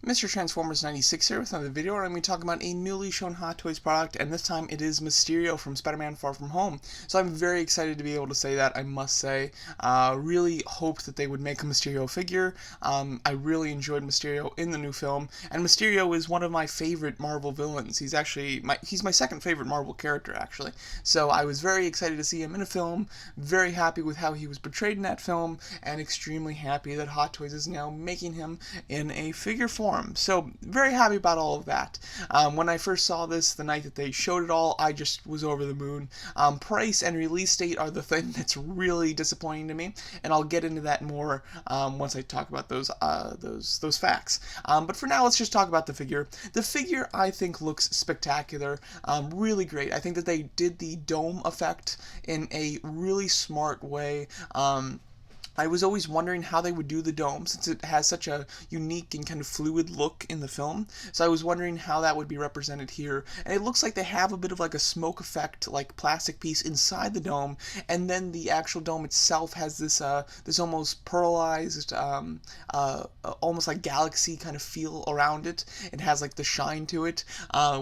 Mr. Transformers 96 here with another video, and I'm going to talk about a newly shown Hot Toys product, and this time it is Mysterio from Spider-Man Far From Home. So I'm very excited to be able to say that, I must say. Really hoped that they would make a Mysterio figure. I really enjoyed Mysterio in the new film, and Mysterio is one of my favorite Marvel villains. He's my second favorite Marvel character, actually. So I was very excited to see him in a film, very happy with how he was portrayed in that film, and extremely happy that Hot Toys is now making him in a figure form. So very happy about all of that. When I first saw this, the night that they showed it all, I just was over the moon. Price and release date are the thing that's really disappointing to me, and I'll get into that more once I talk about those facts. But for now, let's just talk about the figure. The figure, I think, looks spectacular, really great. I think that they did the dome effect in a really smart way. I was always wondering how they would do the dome, since it has such a unique and kind of fluid look in the film. So I was wondering how that would be represented here. And it looks like they have a bit of like a smoke effect, like plastic piece inside the dome, and then the actual dome itself has this almost pearlized, almost like galaxy kind of feel around it. It has like the shine to it,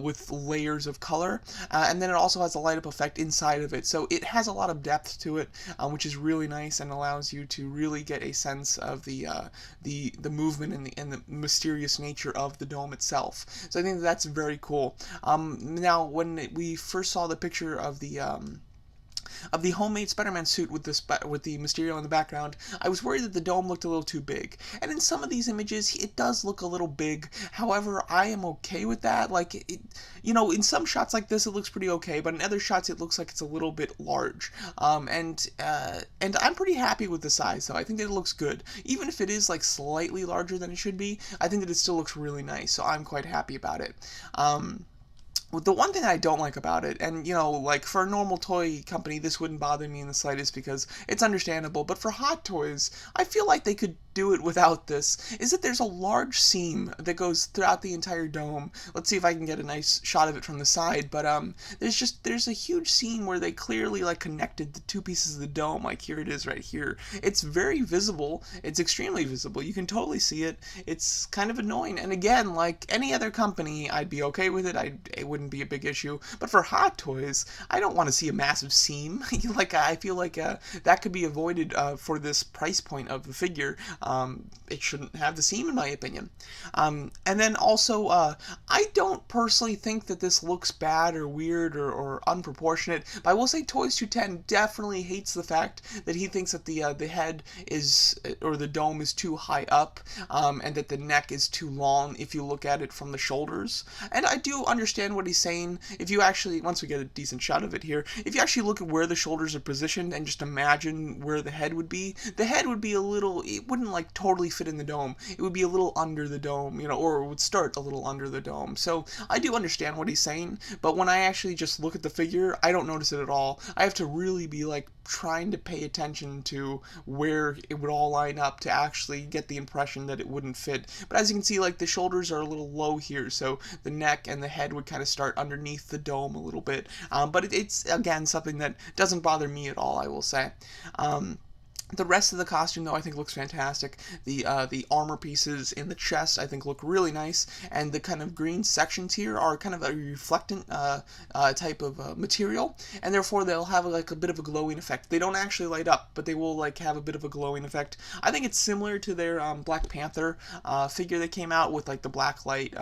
with layers of color, and then it also has a light up effect inside of it. So it has a lot of depth to it, which is really nice and allows you to really get a sense of the movement and the mysterious nature of the dome itself. So I think that's very cool. Now, when we first saw the picture of the homemade Spider-Man suit with the Mysterio in the background, I was worried that the dome looked a little too big. And in some of these images, it does look a little big. However, I am okay with that. Like, in some shots like this, it looks pretty okay, but in other shots, it looks like it's a little bit large. And I'm pretty happy with the size, though. I think that it looks good. Even if it is, like, slightly larger than it should be, I think that it still looks really nice, so I'm quite happy about it. The one thing I don't like about it, and, like, for a normal toy company, this wouldn't bother me in the slightest because it's understandable, but for Hot Toys, I feel like they could do it without this, is that there's a large seam that goes throughout the entire dome. Let's see if I can get a nice shot of it from the side, but there's a huge seam where they clearly, like, connected the two pieces of the dome, like here it is right here. It's very visible. It's extremely visible. You can totally see it. It's kind of annoying, and again, like any other company, I'd be okay with it. It wouldn't be a big issue, but for Hot Toys, I don't want to see a massive seam. Like, I feel like that could be avoided for this price point of the figure. It shouldn't have the seam, in my opinion. And then also, I don't personally think that this looks bad or weird or unproportionate, but I will say Toys 210 definitely hates the fact that he thinks that the head is, or the dome is too high up, and that the neck is too long if you look at it from the shoulders. And I do understand what he's saying. If you actually, once we get a decent shot of it here, if you actually look at where the shoulders are positioned and just imagine where the head would be a little, it wouldn't like totally fit in the dome. It would be a little under the dome, or it would start a little under the dome. So I do understand what he's saying, but when I actually just look at the figure, I don't notice it at all. I have to really be like trying to pay attention to where it would all line up to actually get the impression that it wouldn't fit. But as you can see, like, the shoulders are a little low here, so the neck and the head would kind of start underneath the dome a little bit. But it's, again, something that doesn't bother me at all, I will say. The rest of the costume, though, I think looks fantastic. The armor pieces in the chest, I think, look really nice, and the kind of green sections here are kind of a reflectant type of material, and therefore they'll have like a bit of a glowing effect. They don't actually light up, but they will like have a bit of a glowing effect. I think it's similar to their Black Panther figure that came out with like the black light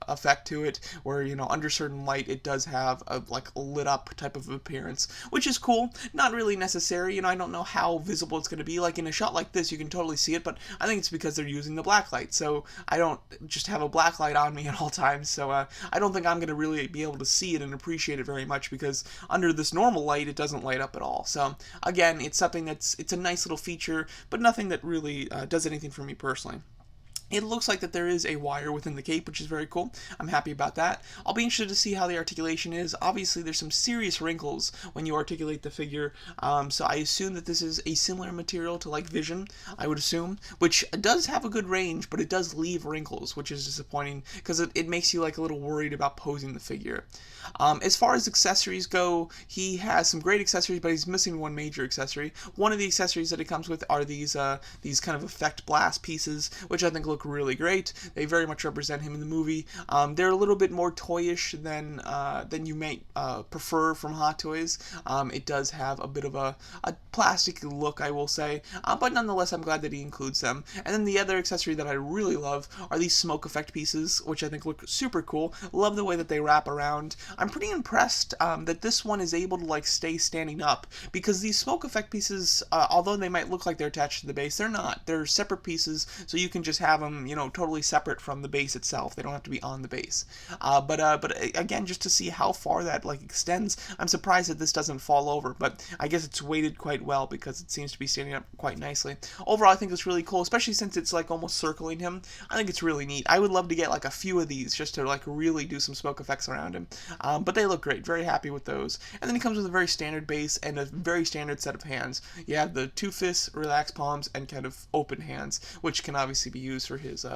effect to it, where under certain light it does have a like a lit up type of appearance, which is cool. Not really necessary. I don't know how visible it's going to be. Like in a shot like this, you can totally see it, but I think it's because they're using the black light, so I don't just have a black light on me at all times, so I don't think I'm going to really be able to see it and appreciate it very much, because under this normal light, it doesn't light up at all. So again, it's something it's a nice little feature, but nothing that really does anything for me personally. It looks like that there is a wire within the cape, which is very cool. I'm happy about that. I'll be interested to see how the articulation is. Obviously, there's some serious wrinkles when you articulate the figure, so I assume that this is a similar material to, like, Vision, I would assume, which does have a good range, but it does leave wrinkles, which is disappointing, because it makes you, like, a little worried about posing the figure. As far as accessories go, he has some great accessories, but he's missing one major accessory. One of the accessories that it comes with are these kind of effect blast pieces, which I think look look really great. They very much represent him in the movie. They're a little bit more toyish than you may prefer from Hot Toys. It does have a bit of a plastic look, I will say, but nonetheless, I'm glad that he includes them. And then the other accessory that I really love are these smoke effect pieces, which I think look super cool. Love the way that they wrap around. I'm pretty impressed that this one is able to like stay standing up, because these smoke effect pieces, although they might look like they're attached to the base, they're not. They're separate pieces, so you can just have them, totally separate from the base itself. They don't have to be on the base. But again, just to see how far that like extends, I'm surprised that this doesn't fall over. But I guess it's weighted quite well because it seems to be standing up quite nicely. Overall, I think it's really cool, especially since it's like almost circling him. I think it's really neat. I would love to get like a few of these just to like really do some smoke effects around him. But they look great. Very happy with those. And then he comes with a very standard base and a very standard set of hands. You have the two fists, relaxed palms, and kind of open hands, which can obviously be used for his,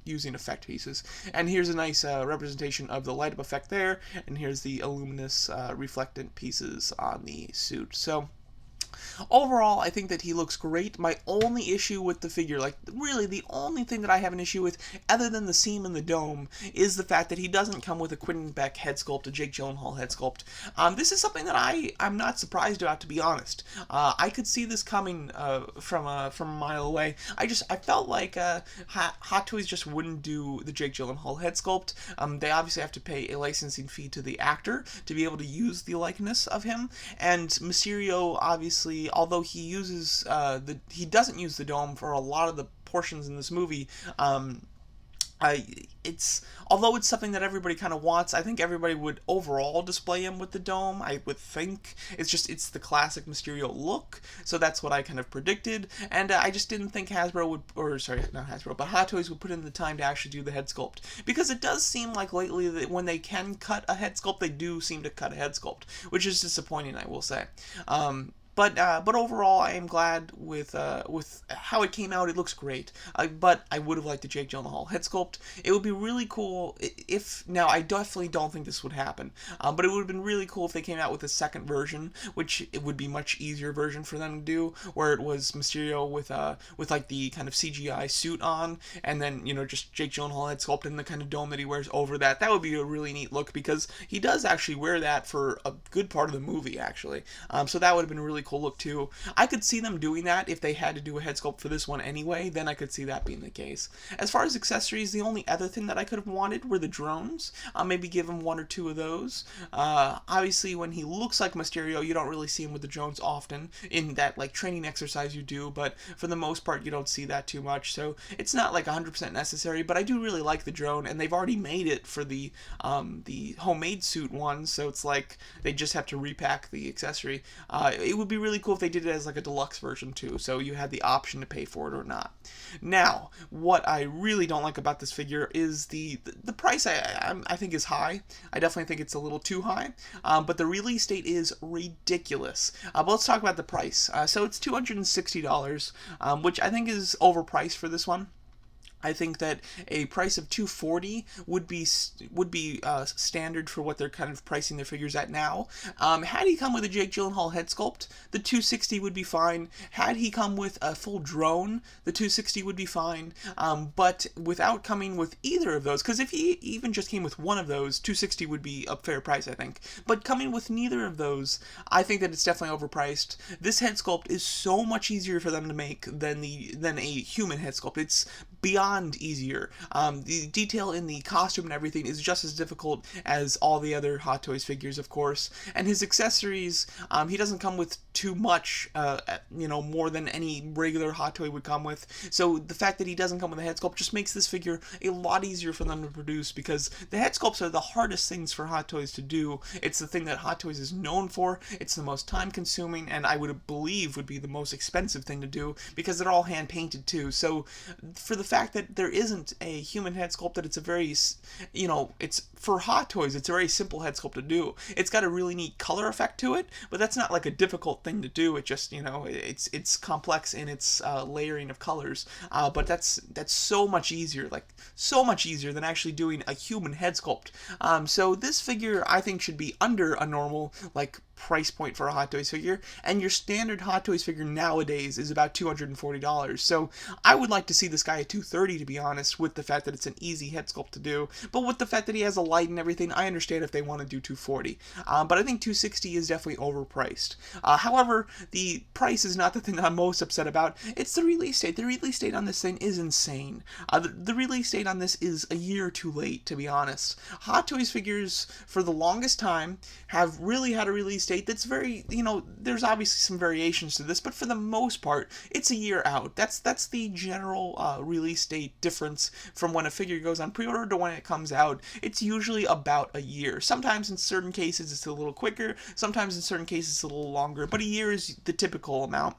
using effect pieces. And here's a nice representation of the light up effect there, and here's the luminous reflectant pieces on the suit. So overall, I think that he looks great. My only issue with the figure, like really the only thing that I have an issue with, other than the seam in the dome, is the fact that he doesn't come with a Quentin Beck head sculpt, a Jake Gyllenhaal head sculpt. This is something that I'm not surprised about, to be honest. I could see this coming from a mile away. I felt like Hot Toys just wouldn't do the Jake Gyllenhaal head sculpt. They obviously have to pay a licensing fee to the actor to be able to use the likeness of him, and Mysterio obviously, although he uses he doesn't use the dome for a lot of the portions in this movie. Although it's something that everybody kind of wants, I think everybody would overall display him with the dome. I would think it's the classic Mysterio look, so that's what I kind of predicted. And I just didn't think Hasbro would, or sorry, not Hasbro, but Hot Toys would put in the time to actually do the head sculpt, because it does seem like lately that when they can cut a head sculpt, they do seem to cut a head sculpt, which is disappointing, I will say. But overall, I am glad with how it came out. It looks great. But I would have liked the Jake Gyllenhaal head sculpt. It would be really cool if, now I definitely don't think this would happen, but it would have been really cool if they came out with a second version, which it would be much easier version for them to do, where it was Mysterio with like the kind of CGI suit on, and then just Jake Gyllenhaal head sculpt and the kind of dome that he wears over that. That would be a really neat look, because he does actually wear that for a good part of the movie, actually. So that would have been really cool look too. I could see them doing that if they had to do a head sculpt for this one anyway. Then I could see that being the case. As far as accessories, the only other thing that I could have wanted were the drones. Maybe give him one or two of those. Obviously, when he looks like Mysterio, you don't really see him with the drones often. In that like training exercise, you do, but for the most part, you don't see that too much. So it's not like 100% necessary. But I do really like the drone, and they've already made it for the homemade suit one. So it's like they just have to repack the accessory. It would be really cool if they did it as like a deluxe version too, so you had the option to pay for it or not. Now, what I really don't like about this figure is the price. I think is high. I definitely think it's a little too high, but the release date is ridiculous. But let's talk about the price. So it's $260, which I think is overpriced for this one. I think that a price of $240 would be standard for what they're kind of pricing their figures at now. Had he come with a Jake Gyllenhaal head sculpt, the $260 would be fine. Had he come with a full drone, the $260 would be fine. But without coming with either of those, because if he even just came with one of those, $260 would be a fair price, I think. But coming with neither of those, I think that it's definitely overpriced. This head sculpt is so much easier for them to make than a human head sculpt. It's beyond easier. The detail in the costume and everything is just as difficult as all the other Hot Toys figures, of course. And his accessories, he doesn't come with too much, more than any regular Hot Toy would come with. So the fact that he doesn't come with a head sculpt just makes this figure a lot easier for them to produce, because the head sculpts are the hardest things for Hot Toys to do. It's the thing that Hot Toys is known for. It's the most time consuming, and I would believe would be the most expensive thing to do, because they're all hand painted too. So for the fact that there isn't a human head sculpt, that it's a very, it's for Hot Toys, it's a very simple head sculpt to do. It's got a really neat color effect to it, but that's not like a difficult thing to do. It just, it's complex in its layering of colors. But that's so much easier, like so much easier than actually doing a human head sculpt. So this figure I think should be under a normal like price point for a Hot Toys figure, and your standard Hot Toys figure nowadays is about $240. So I would like to see this guy at $230, to be honest, with the fact that it's an easy head sculpt to do. But with the fact that he has a light and everything, I understand if they want to do $240. But I think $260 is definitely overpriced. However, the price is not the thing that I'm most upset about. It's the release date. The release date on this thing is insane. The release date on this is a year too late, to be honest. Hot Toys figures, for the longest time, have really had a release date that's very, there's obviously some variations to this, but for the most part, it's a year out. That's the general release date difference from when a figure goes on pre-order to when it comes out. It's usually about a year. Sometimes in certain cases it's a little quicker, sometimes in certain cases it's a little longer, but a year is the typical amount.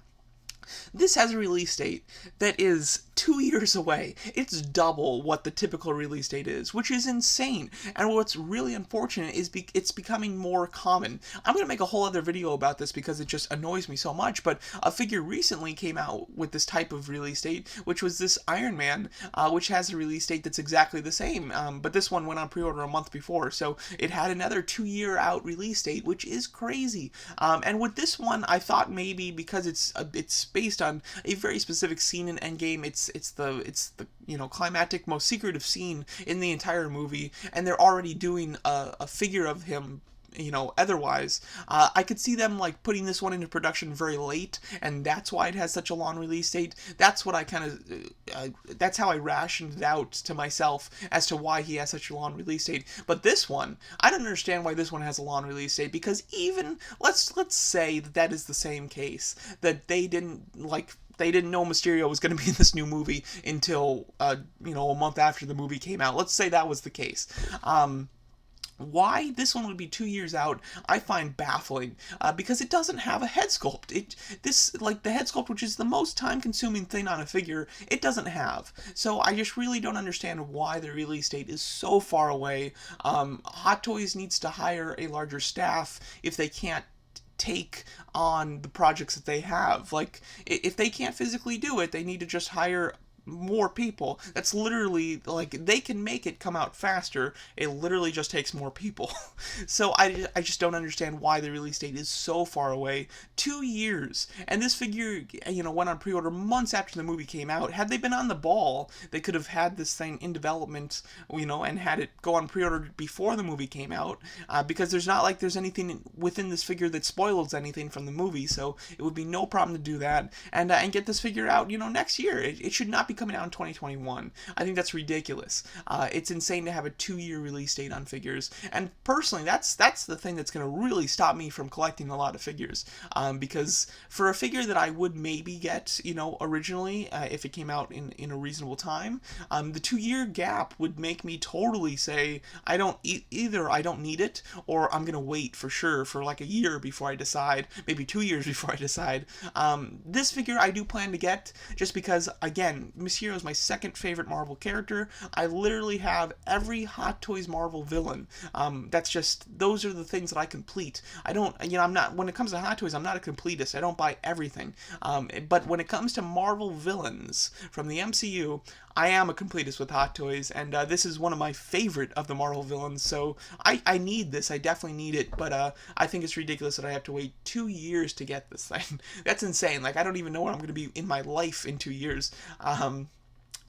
This has a release date that is 2 years away. It's double what the typical release date is, which is insane. And what's really unfortunate is it's becoming more common. I'm going to make a whole other video about this because it just annoys me so much, but a figure recently came out with this type of release date, which was this Iron Man, which has a release date that's exactly the same, but this one went on pre-order a month before, so it had another 2-year out release date, which is crazy. And with this one, I thought maybe because it's based on a very specific scene in Endgame. It's the climactic, most secretive scene in the entire movie, and they're already doing a figure of him. Otherwise, I could see them like putting this one into production very late, and that's why it has such a long release date. That's what I kind of, that's how I rationed it out to myself as to why he has such a long release date. But this one, I don't understand why this one has a long release date, because even, let's say that is the same case, that they didn't know Mysterio was going to be in this new movie until, a month after the movie came out. Let's say that was the case. Why this one would be 2 years out, I find baffling, because it doesn't have a head sculpt. The head sculpt, which is the most time-consuming thing on a figure, it doesn't have. So I just really don't understand why the release date is so far away. Hot Toys needs to hire a larger staff if they can't take on the projects that they have. Like, if they can't physically do it, they need to just hire more people. That's literally, like, they can make it come out faster. It literally just takes more people. So I just don't understand why the release date is so far away. 2 years. And this figure, went on pre-order months after the movie came out. Had they been on the ball, they could have had this thing in development, and had it go on pre-order before the movie came out, because there's not like there's anything within this figure that spoils anything from the movie, so it would be no problem to do that, and get this figure out, next year. It should not be coming out in 2021. I think that's ridiculous. It's insane to have a 2-year release date on figures, and personally, that's the thing that's going to really stop me from collecting a lot of figures, because for a figure that I would maybe get, originally, if it came out in a reasonable time, the 2-year gap would make me totally say, either I don't need it, or I'm going to wait for sure for like a year before I decide, maybe 2 years before I decide. This figure I do plan to get, just because, again, Mysterio is my second favorite Marvel character. I literally have every Hot Toys Marvel villain. Those are the things that I complete. I don't, I'm not, when it comes to Hot Toys, I'm not a completist. I don't buy everything. But when it comes to Marvel villains from the MCU, I am a completist with Hot Toys, and this is one of my favorite of the Marvel villains, so I need this. I definitely need it, but I think it's ridiculous that I have to wait 2 years to get this thing. That's insane. Like, I don't even know what I'm going to be in my life in 2 years.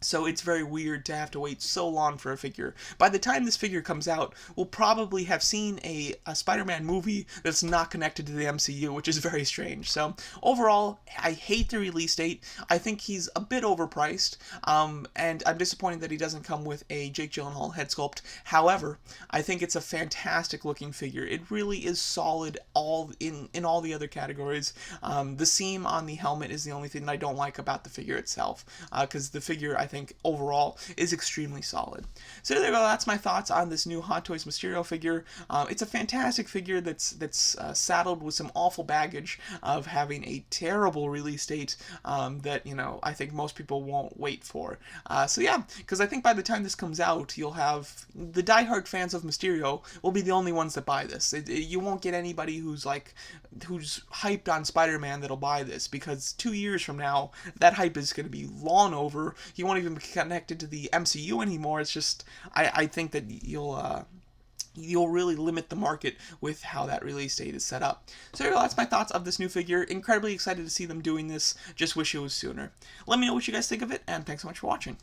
So it's very weird to have to wait so long for a figure. By the time this figure comes out, we'll probably have seen a Spider-Man movie that's not connected to the MCU, which is very strange. So overall, I hate the release date. I think he's a bit overpriced, and I'm disappointed that he doesn't come with a Jake Gyllenhaal head sculpt. However, I think it's a fantastic looking figure. It really is solid in all the other categories. The seam on the helmet is the only thing that I don't like about the figure itself, because the figure, I think overall is extremely solid. So there you go. That's my thoughts on this new Hot Toys Mysterio figure. It's a fantastic figure that's saddled with some awful baggage of having a terrible release date that I think most people won't wait for. So yeah, because I think by the time this comes out, you'll have the diehard fans of Mysterio will be the only ones that buy this. You won't get anybody who's hyped on Spider-Man that'll buy this, because 2 years from now, that hype is going to be long over. You won't even be connected to the MCU anymore. It's just, I think that you'll really limit the market with how that release date is set up. So that's my thoughts of this new figure. Incredibly excited to see them doing this. Just wish it was sooner. Let me know what you guys think of it, and thanks so much for watching.